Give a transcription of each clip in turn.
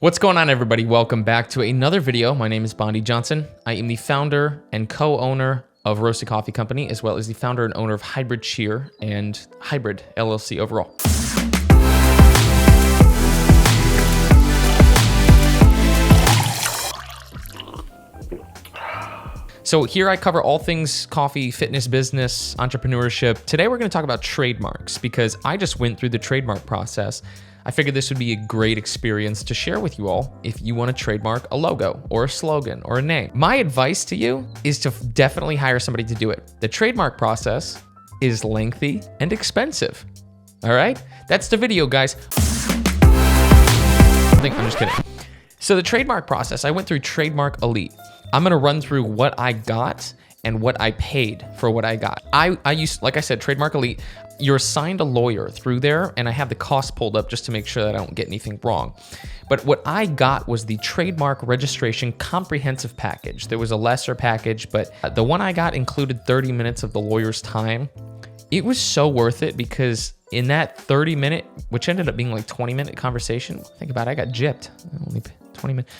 What's going on, everybody? Welcome back to another video. My name is Bondi Johnson. I am the founder and co-owner of Roasted Coffee Company, as well as the founder and owner of Hybrid Cheer and Hybrid LLC overall. So here I cover all things coffee, fitness, business, entrepreneurship. Today we're going to talk about trademarks because I just went through the trademark process. I figured this would be a great experience to share with you all if you want to trademark a logo or a slogan or a name. My advice to you is to definitely hire somebody to do it. The trademark process is lengthy and expensive. All right? That's the video, guys. I'm just kidding. So the trademark process, I went through TrademarkElite. I'm gonna run through what I got and what I paid for what I got. I used, like I said, TrademarkElite. You're assigned a lawyer through there, and I have the cost pulled up just to make sure that I don't get anything wrong. But what I got was the trademark registration comprehensive package. There was a lesser package, but the one I got included 30 minutes of the lawyer's time. It was so worth it because in that 30-minute, which ended up being like 20-minute conversation, think about it, I got gypped. Only 20 minutes.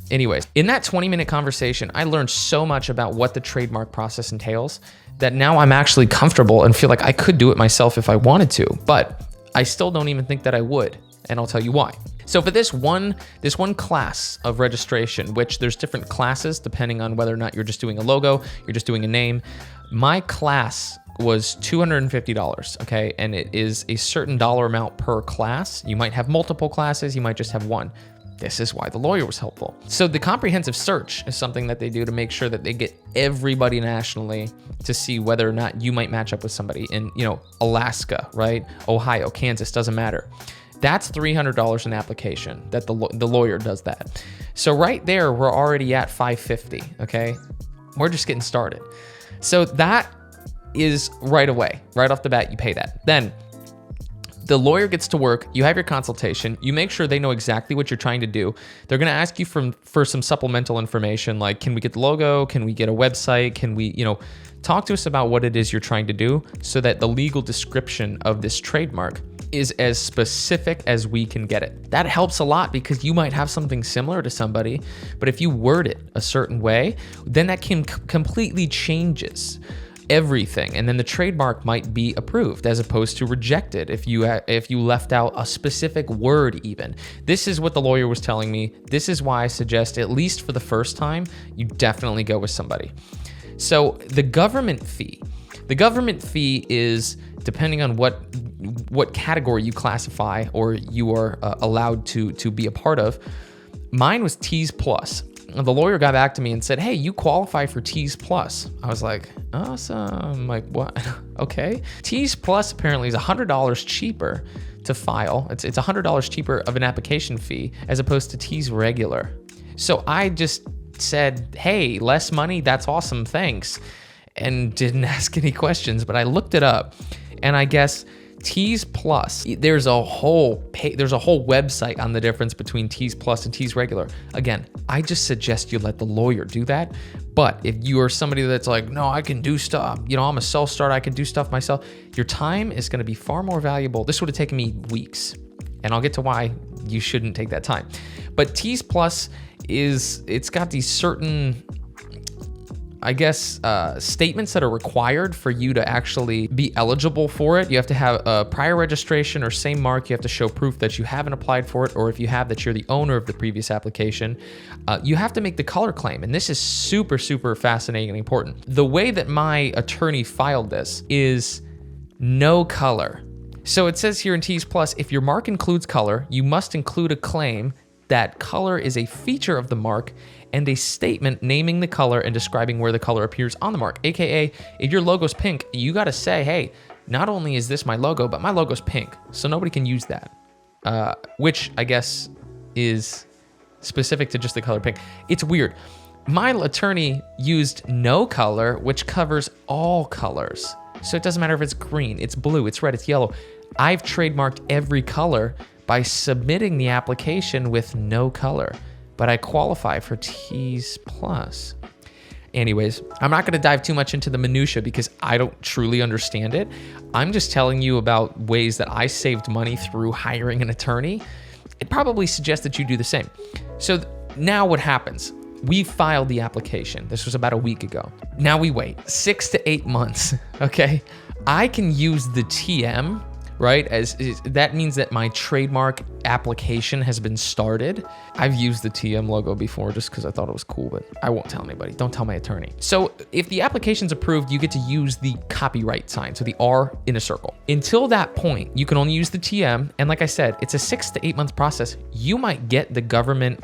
Anyways, in that 20-minute conversation, I learned so much about what the trademark process entails that now I'm actually comfortable and feel like I could do it myself if I wanted to, but I still don't even think that I would, and I'll tell you why. So for this one class of registration, which there's different classes depending on whether or not you're just doing a logo, you're just doing a name, my class was $250, okay? And it is a certain dollar amount per class. You might have multiple classes, you might just have one. This is why the lawyer was helpful. So the comprehensive search is something that they do to make sure that they get everybody nationally to see whether or not you might match up with somebody in, Alaska, right? Ohio, Kansas, doesn't matter. That's $300 an application that the lawyer does that. So right there, we're already at $550, okay? We're just getting started. So that is right away, right off the bat, you pay that. Then the lawyer gets to work, you have your consultation, you make sure they know exactly what you're trying to do. They're gonna ask you for some supplemental information like, can we get the logo? Can we get a website? Can we, talk to us about what it is you're trying to do so that the legal description of this trademark is as specific as we can get it. That helps a lot because you might have something similar to somebody, but if you word it a certain way, then that can completely changes everything, and then the trademark might be approved as opposed to rejected if you left out a specific word even. This is what the lawyer was telling me. This is why I suggest, at least for the first time, you definitely go with somebody. So the government fee is depending on what category you classify or you are allowed to be a part of. Mine was T's Plus. The lawyer got back to me and said, hey, you qualify for T's Plus. I was like, awesome. Like, what? Okay. T's Plus apparently is $100 cheaper to file. It's $100 cheaper of an application fee as opposed to T's regular. So I just said, hey, less money, that's awesome, thanks. And didn't ask any questions, but I looked it up and I guess T's Plus, there's a whole website on the difference between T's Plus and T's regular. Again, I just suggest you let the lawyer do that. But if you are somebody that's like, no, I can do stuff, I'm a self-starter, I can do stuff myself, your time is going to be far more valuable. This would have taken me weeks, and I'll get to why you shouldn't take that time. But T's Plus it's got these certain, I guess, statements that are required for you to actually be eligible for it. You have to have a prior registration or same mark. You have to show proof that you haven't applied for it, or if you have, that you're the owner of the previous application. You have to make the color claim, and this is super, super fascinating and important. The way that my attorney filed this is no color. So it says here in T's Plus, if your mark includes color, you must include a claim that color is a feature of the mark and a statement naming the color and describing where the color appears on the mark. AKA, if your logo's pink, you gotta say, hey, not only is this my logo, but my logo's pink, so nobody can use that. Which I guess is specific to just the color pink. It's weird. My attorney used no color, which covers all colors. So it doesn't matter if it's green, it's blue, it's red, it's yellow. I've trademarked every color by submitting the application with no color, but I qualify for T's Plus. Anyways, I'm not gonna dive too much into the minutia because I don't truly understand it. I'm just telling you about ways that I saved money through hiring an attorney I'd probably suggest that you do the same. So now what happens? We filed the application. This was about a week ago. Now we wait 6 to 8 months, okay? I can use the TM, right? That means that my trademark application has been started. I've used the TM logo before just because I thought it was cool, but I won't tell anybody. Don't tell my attorney. So if the application's approved, you get to use the copyright sign, so the R in a circle. Until that point, you can only use the TM. And like I said, it's a 6 to 8 month process. You might get the government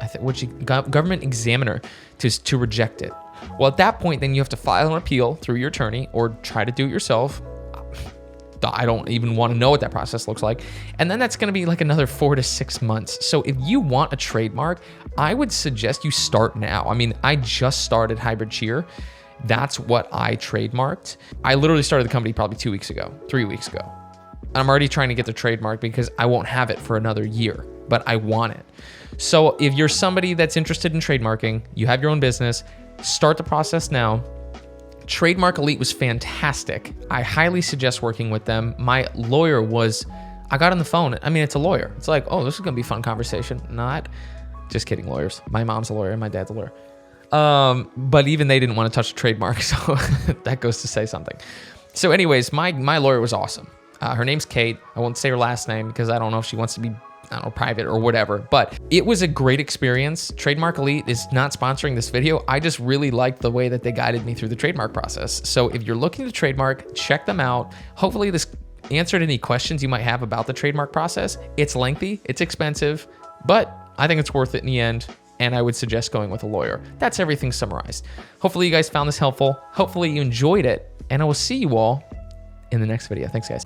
examiner to reject it. Well, at that point, then you have to file an appeal through your attorney or try to do it yourself. I don't even want to know what that process looks like. And then that's going to be like another 4 to 6 months. So if you want a trademark, I would suggest you start now. I mean, I just started Hybrid Cheer. That's what I trademarked. I literally started the company probably 2 weeks ago, 3 weeks ago. I'm already trying to get the trademark because I won't have it for another year, but I want it. So if you're somebody that's interested in trademarking, you have your own business, start the process now. TrademarkElite was fantastic. I highly suggest working with them. My lawyer I got on the phone. I mean, it's a lawyer. It's like, oh, this is going to be a fun conversation. Not. Just kidding, lawyers. My mom's a lawyer and my dad's a lawyer. But even they didn't want to touch the trademark, so that goes to say something. So anyways, my lawyer was awesome. Her name's Kate. I won't say her last name because I don't know if she wants to be private or whatever, but it was a great experience. TrademarkElite is not sponsoring this video. I just really liked the way that they guided me through the trademark process. So if you're looking to trademark, check them out. Hopefully this answered any questions you might have about the trademark process. It's lengthy, it's expensive, but I think it's worth it in the end. And I would suggest going with a lawyer. That's everything summarized. Hopefully you guys found this helpful. Hopefully you enjoyed it, and I will see you all in the next video. Thanks, guys.